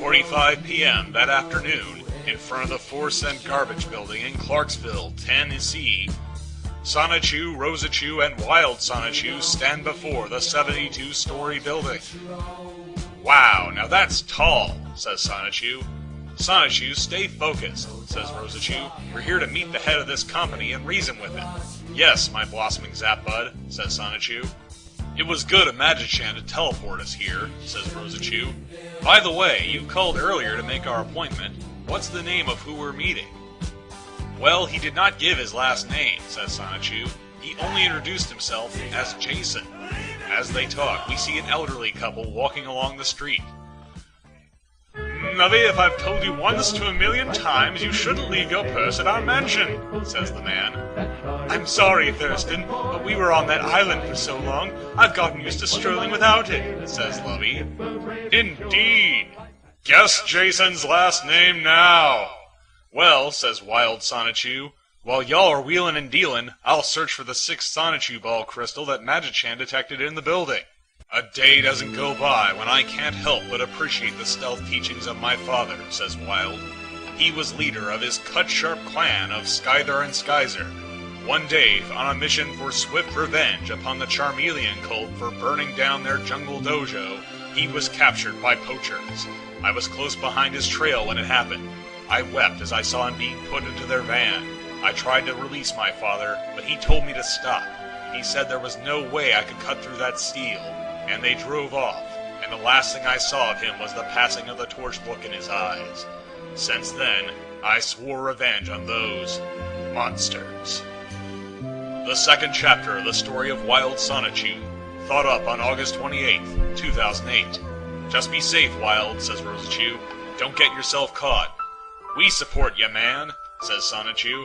7:45 p.m. that afternoon, in front of the 4-cent garbage building in Clarksville, Tennessee, Sonichu, Rosachu, and Wild Sonichu stand before the 72-story building. "Wow, now that's tall," says Sonichu. "Sonichu, stay focused," says Rosachu. "We're here to meet the head of this company and reason with him." "Yes, my blossoming zap bud," says Sonichu. "It was good of Magichan to teleport us here," says Rosachu. "By the way, you called earlier to make our appointment. What's the name of who we're meeting?" "Well, he did not give his last name," says Sonichu. "He only introduced himself as Jason." As they talk, we see an elderly couple walking along the street. "Lovey, if I've told you once to a million times, you shouldn't leave your purse at our mansion," says the man. "I'm sorry, Thurston, but we were on that island for so long, I've gotten used to strolling without it," says Lovey. "Indeed. Guess Jason's last name now." "Well," says Wild Sonichu, "while y'all are wheelin' and dealin', I'll search for the 6th Sonichu ball crystal that Magichan detected in the building. A day doesn't go by when I can't help but appreciate the stealth teachings of my father," says Wild. "He was leader of his cut-sharp clan of Skyther and Skyzer. One day, on a mission for swift revenge upon the Charmeleon cult for burning down their jungle dojo, he was captured by poachers. I was close behind his trail when it happened. I wept as I saw him being put into their van. I tried to release my father, but he told me to stop. He said there was no way I could cut through that steel, and they drove off, and the last thing I saw of him was the passing of the torch look in his eyes. Since then, I swore revenge on those monsters." The second chapter of the story of Wild Sonichu, thought up on August 28th, 2008. "Just be safe, Wild," says Rosachu. "Don't get yourself caught." "We support ya, man," says Sonichu.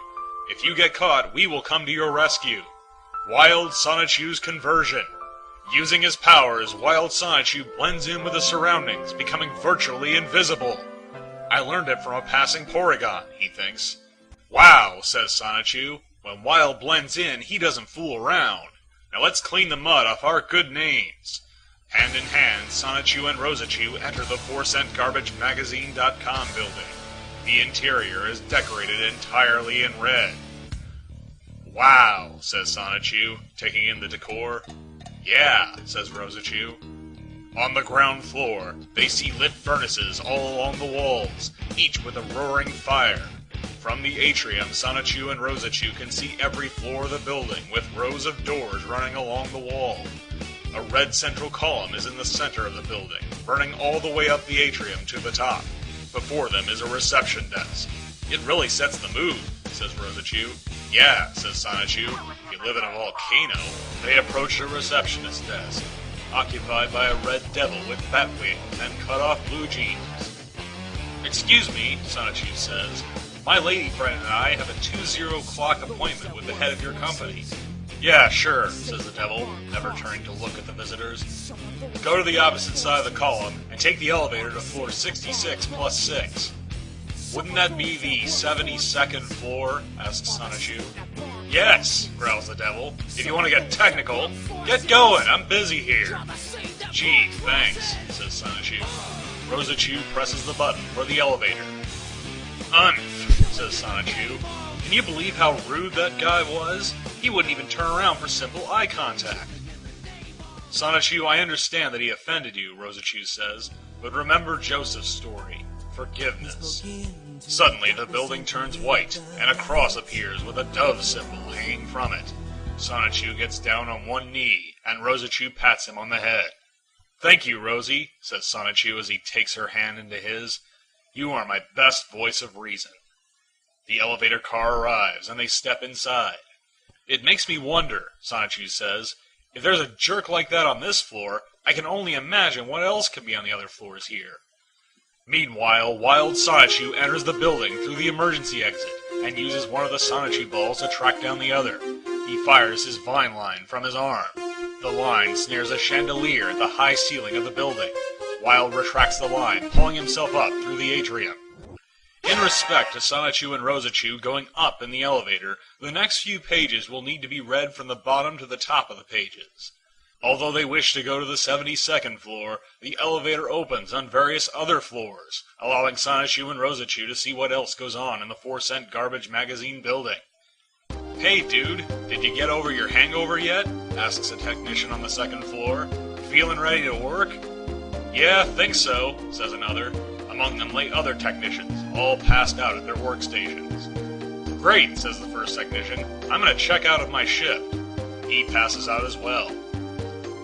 "If you get caught, we will come to your rescue." Wild Sonichu's conversion. Using his powers, Wild Sonichu blends in with the surroundings, becoming virtually invisible. "I learned it from a passing Porygon," he thinks. "Wow," says Sonichu. "When Wild blends in, he doesn't fool around. Now let's clean the mud off our good names." Hand in hand, Sonichu and Rosachu enter the 4-cent GarbageMagazine.com building. The interior is decorated entirely in red. "Wow," says Sonichu, taking in the decor. "Yeah," says Rosachu. On the ground floor, they see lit furnaces all along the walls, each with a roaring fire. From the atrium, Sonichu and Rosachu can see every floor of the building, with rows of doors running along the wall. A red central column is in the center of the building, burning all the way up the atrium to the top. Before them is a reception desk. "It really sets the mood," says Rosachu. "Yeah," says Sonichu. "You live in a volcano." They approach the receptionist desk, occupied by a red devil with bat wings and cut-off blue jeans. "Excuse me," Sonichu says. "My lady friend and I have a 20 o'clock appointment with the head of your company." "Yeah, sure," says the devil, never turning to look at the visitors. "Go to the opposite side of the column and take the elevator to floor 66 plus 6. "Wouldn't that be the 72nd floor?" asks Sonichu. "Yes," growls the devil. "If you want to get technical, get going, I'm busy here." "Gee, thanks," says Sonichu. Rosachu presses the button for the elevator. "Umph," says Sonichu. "Can you believe how rude that guy was? He wouldn't even turn around for simple eye contact." "Sonichu, I understand that he offended you," Rosachu says, "but remember Joseph's story. Forgiveness." Suddenly, the building turns white, and a cross appears with a dove symbol hanging from it. Sonichu gets down on one knee, and Rosachu pats him on the head. "Thank you, Rosie," says Sonichu as he takes her hand into his. "You are my best voice of reason." The elevator car arrives, and they step inside. "It makes me wonder," Sonichu says. "If there's a jerk like that on this floor, I can only imagine what else could be on the other floors here." Meanwhile, Wild Sonichu enters the building through the emergency exit and uses one of the Sonichu balls to track down the other. He fires his vine line from his arm. The line snares a chandelier at the high ceiling of the building. Wild retracts the line, pulling himself up through the atrium. In respect to Sonichu and Rosachu going up in the elevator, the next few pages will need to be read from the bottom to the top of the pages. Although they wish to go to the 72nd floor, the elevator opens on various other floors, allowing Sonichu and Rosachu to see what else goes on in the 4-cent garbage magazine building. "Hey dude, did you get over your hangover yet?" asks a technician on the 2nd floor. "Feeling ready to work?" "Yeah, think so," says another. Among them lay other technicians, all passed out at their workstations. "Great," says the first technician. "I'm gonna check out of my shift." He passes out as well.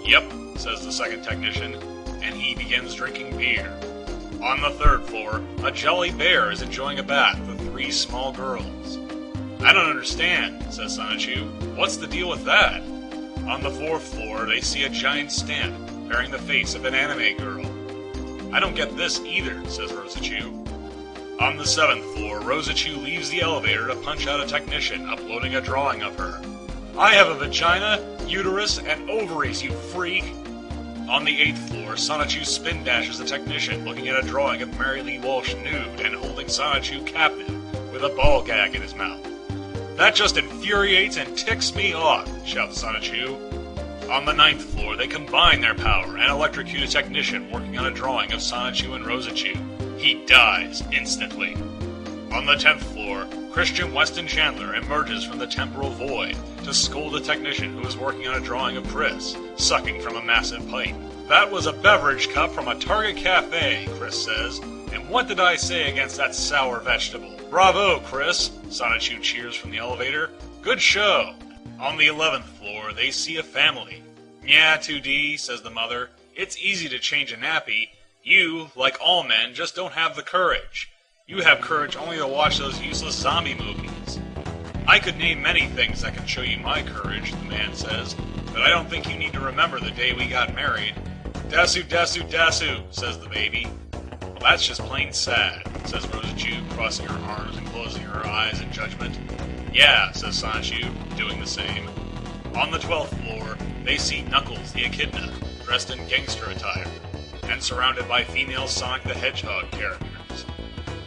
"Yep," says the second technician, and he begins drinking beer. On the 3rd floor, a jolly bear is enjoying a bath with 3 small girls. "I don't understand," says Sonichu. "What's the deal with that?" On the 4th floor, they see a giant stamp bearing the face of an anime girl. "I don't get this either," says Rosachu. On the 7th floor, Rosachu leaves the elevator to punch out a technician uploading a drawing of her. "I have a vagina, uterus, and ovaries, you freak!" On the 8th floor, Sonichu spin dashes a technician looking at a drawing of Mary Lee Walsh nude and holding Sonichu captive with a ball gag in his mouth. "That just infuriates and ticks me off," shouts Sonichu. On the 9th floor, they combine their power and electrocute a technician working on a drawing of Sonichu and Rosachu. He dies instantly. On the 10th floor, Christian Weston Chandler emerges from the temporal void to scold a technician who is working on a drawing of Chris, sucking from a massive pipe. "That was a beverage cup from a Target cafe," Chris says. "And what did I say against that sour vegetable? Bravo, Chris!" Sonichu cheers from the elevator. "Good show!" On the 11th floor, they see a family. "Yeah, 2D," says the mother. "It's easy to change a nappy. You, like all men, just don't have the courage. You have courage only to watch those useless zombie movies." "I could name many things that can show you my courage," the man says, "but I don't think you need to remember the day we got married." "Dasu, dasu, dasu," says the baby. "Well, that's just plain sad," says Rosachu, crossing her arms and closing her eyes in judgment. "Yeah," says Sonichu, doing the same. On the 12th floor, they see Knuckles the Echidna, dressed in gangster attire, and surrounded by female Sonic the Hedgehog characters.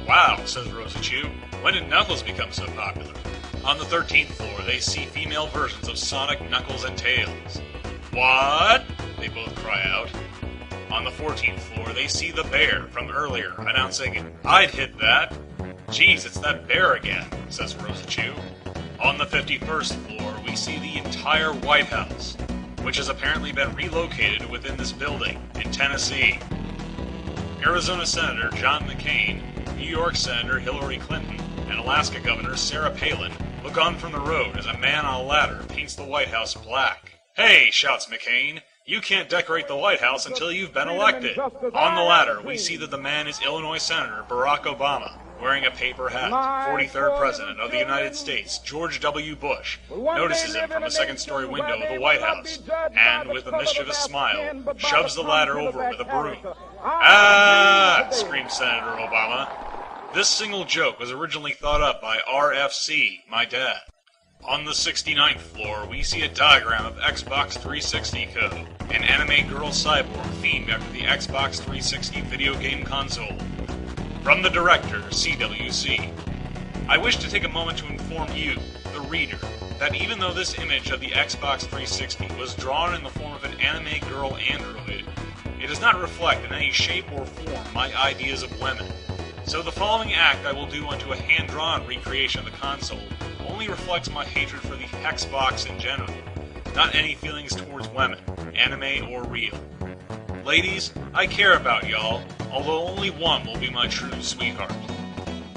"Wow," says Rosachu, "when did Knuckles become so popular?" On the 13th floor, they see female versions of Sonic, Knuckles, and Tails. "What?" they both cry out. On the 14th floor, they see the bear from earlier, announcing, "I'd hit that." "Geez, it's that bear again," says Rosachu. On the 51st floor, we see the entire White House, which has apparently been relocated within this building in Tennessee. Arizona Senator John McCain, New York Senator Hillary Clinton, and Alaska Governor Sarah Palin look on from the road as a man on a ladder paints the White House black. "Hey," shouts McCain, "you can't decorate the White House until you've been elected." On the ladder, we see that the man is Illinois Senator Barack Obama, wearing a paper hat. 43rd President of the United States, George W. Bush, notices him from a second-story window of the White House, and, with a mischievous smile, shoves the ladder over with a broom. "Ah!" screams Senator Obama. This single joke was originally thought up by RFC, my dad. On the 69th floor, we see a diagram of Xbox 360 code, an anime girl cyborg themed after the Xbox 360 video game console. From the director, CWC. I wish to take a moment to inform you, the reader, that even though this image of the Xbox 360 was drawn in the form of an anime girl android, it does not reflect in any shape or form my ideas of women. So the following act I will do unto a hand-drawn recreation of the console only reflects my hatred for the Xbox in general, not any feelings towards women, anime or real. Ladies, I care about y'all, although only one will be my true sweetheart.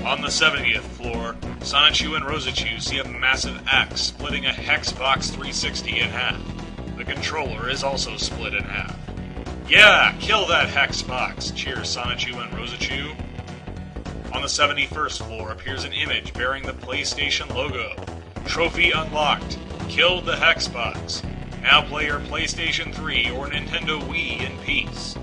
On the 70th floor, Sonichu and Rosachu see a massive axe splitting a Xbox 360 in half. The controller is also split in half. "Yeah, kill that Xbox," cheers Sonichu and Rosachu. On the 71st floor appears an image bearing the PlayStation logo. Trophy unlocked. Killed the Xbox. Now play your PlayStation 3 or Nintendo Wii in peace.